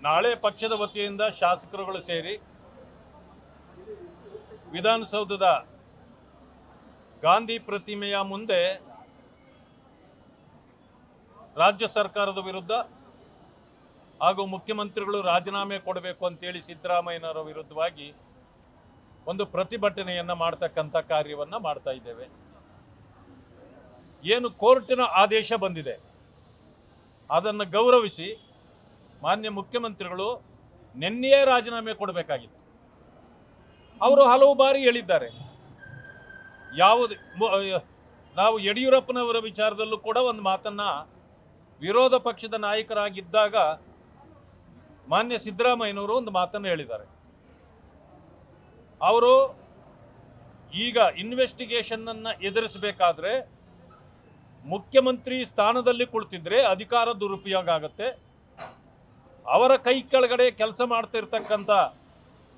ನಾಳೆ ಪಕ್ಷದ ವತಿಯಿಂದ ಶಾಸಕರುಗಳು ಸೇರಿ ವಿಧಾನಸೌಧದ ಗಾಂಧಿ ಪ್ರತಿಮೆಯ ಮುಂದೆ ರಾಜ್ಯ ಸರ್ಕಾರದ ವಿರುದ್ಧ ಹಾಗೂ ಮುಖ್ಯಮಂತ್ರಿಗಳು ರಾಜೀನಾಮೆ ಕೊಡಬೇಕು ಅಂತೇಳಿ ಸಿದ್ದರಾಮಯ್ಯನವರ ವಿರುದ್ಧವಾಗಿ ಒಂದು ಪ್ರತಿಭಟನೆಯನ್ನು ಮಾಡ್ತಕ್ಕಂಥ ಕಾರ್ಯವನ್ನು ಮಾಡ್ತಾ ಇದ್ದೇವೆ. ಏನು ಕೋರ್ಟಿನ ಆದೇಶ ಬಂದಿದೆ ಅದನ್ನು ಗೌರವಿಸಿ ಮಾನ್ಯ ಮುಖ್ಯಮಂತ್ರಿಗಳು ನಿನ್ನೆಯೇ ರಾಜೀನಾಮೆ ಕೊಡಬೇಕಾಗಿತ್ತು. ಅವರು ಹಲವು ಬಾರಿ ಹೇಳಿದ್ದಾರೆ. ನಾವು ಯಡಿಯೂರಪ್ಪನವರ ವಿಚಾರದಲ್ಲೂ ಕೂಡ ಒಂದು ಮಾತನ್ನು ವಿರೋಧ ಪಕ್ಷದ ನಾಯಕರಾಗಿದ್ದಾಗ ಮಾನ್ಯ ಸಿದ್ದರಾಮಯ್ಯನವರು ಒಂದು ಮಾತನ್ನು ಹೇಳಿದ್ದಾರೆ. ಅವರು ಈಗ ಇನ್ವೆಸ್ಟಿಗೇಷನನ್ನು ಎದುರಿಸಬೇಕಾದ್ರೆ ಮುಖ್ಯಮಂತ್ರಿ ಸ್ಥಾನದಲ್ಲಿ ಕುಳಿತಿದ್ರೆ ಅಧಿಕಾರ ದುರುಪಯೋಗ ಆಗುತ್ತೆ. ಅವರ ಕೈ ಕೆಳಗಡೆ ಕೆಲಸ ಮಾಡ್ತಿರ್ತಕ್ಕಂಥ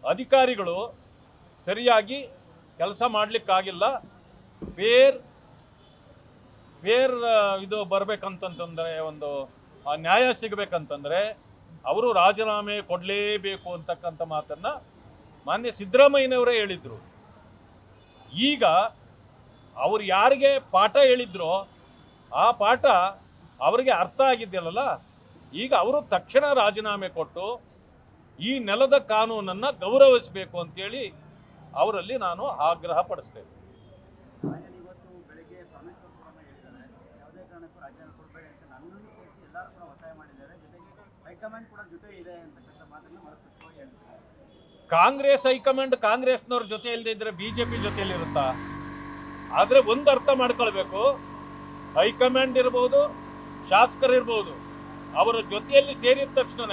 ಅಧಿಕಾರಿಗಳು ಸರಿಯಾಗಿ ಕೆಲಸ ಮಾಡಲಿಕ್ಕಾಗಿಲ್ಲ. ಫೇರ್ ಇದು ಬರಬೇಕಂತಂದರೆ ಒಂದು ನ್ಯಾಯ ಸಿಗಬೇಕಂತಂದರೆ ಅವರು ರಾಜೀನಾಮೆ ಕೊಡಲೇಬೇಕು ಅಂತಕ್ಕಂಥ ಮಾತನ್ನು ಮಾನ್ಯ ಸಿದ್ದರಾಮಯ್ಯನವರೇ ಹೇಳಿದರು. ಈಗ ಅವರು ಯಾರಿಗೆ ಪಾಠ ಹೇಳಿದ್ರೋ ಆ ಪಾಠ ಅವರಿಗೆ ಅರ್ಥ ಆಗಿದ್ದಿಲ್ಲಲ್ಲ. ಈಗ ಅವರು ತಕ್ಷಣ ರಾಜೀನಾಮೆ ಕೊಟ್ಟು ಈ ನೆಲದ ಕಾನೂನನ್ನು ಗೌರವಿಸಬೇಕು ಅಂತೇಳಿ ಅವರಲ್ಲಿ ನಾನು ಆಗ್ರಹ ಪಡಿಸ್ತೇನೆ. ಕಾಂಗ್ರೆಸ್ ಹೈಕಮಾಂಡ್ ಕಾಂಗ್ರೆಸ್ನವ್ರ ಜೊತೆ ಇಲ್ಲದೆ ಇದ್ರೆ ಬಿಜೆಪಿ ಜೊತೆಯಲ್ಲಿ ಇರುತ್ತಾ? ಆದರೆ ಒಂದು ಅರ್ಥ ಮಾಡ್ಕೊಳ್ಬೇಕು, ಹೈಕಮಾಂಡ್ ಇರ್ಬೋದು, ಶಾಸಕರಿರ್ಬೋದು, ಅವರ ಜೊತೆಯಲ್ಲಿ ಸೇರಿದ ತಕ್ಷಣ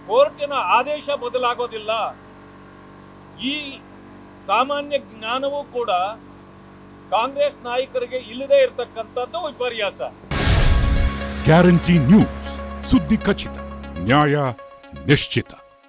ಕೋರ್ಟಿನ ಆದೇಶ ಬದಲಾಗೋದಿಲ್ಲ. ಈ ಸಾಮಾನ್ಯ ಜ್ಞಾನವೂ ಕೂಡ ಕಾಂಗ್ರೆಸ್ ನಾಯಕರಿಗೆ ಇಲ್ಲದೆ ಇರತಕ್ಕಂಥದ್ದು ವಿಪರ್ಯಾಸ. ಗ್ಯಾರಂಟಿ ನ್ಯೂಸ್, ಸುದ್ದಿ ಖಚಿತ, ನ್ಯಾಯ ನಿಶ್ಚಿತ.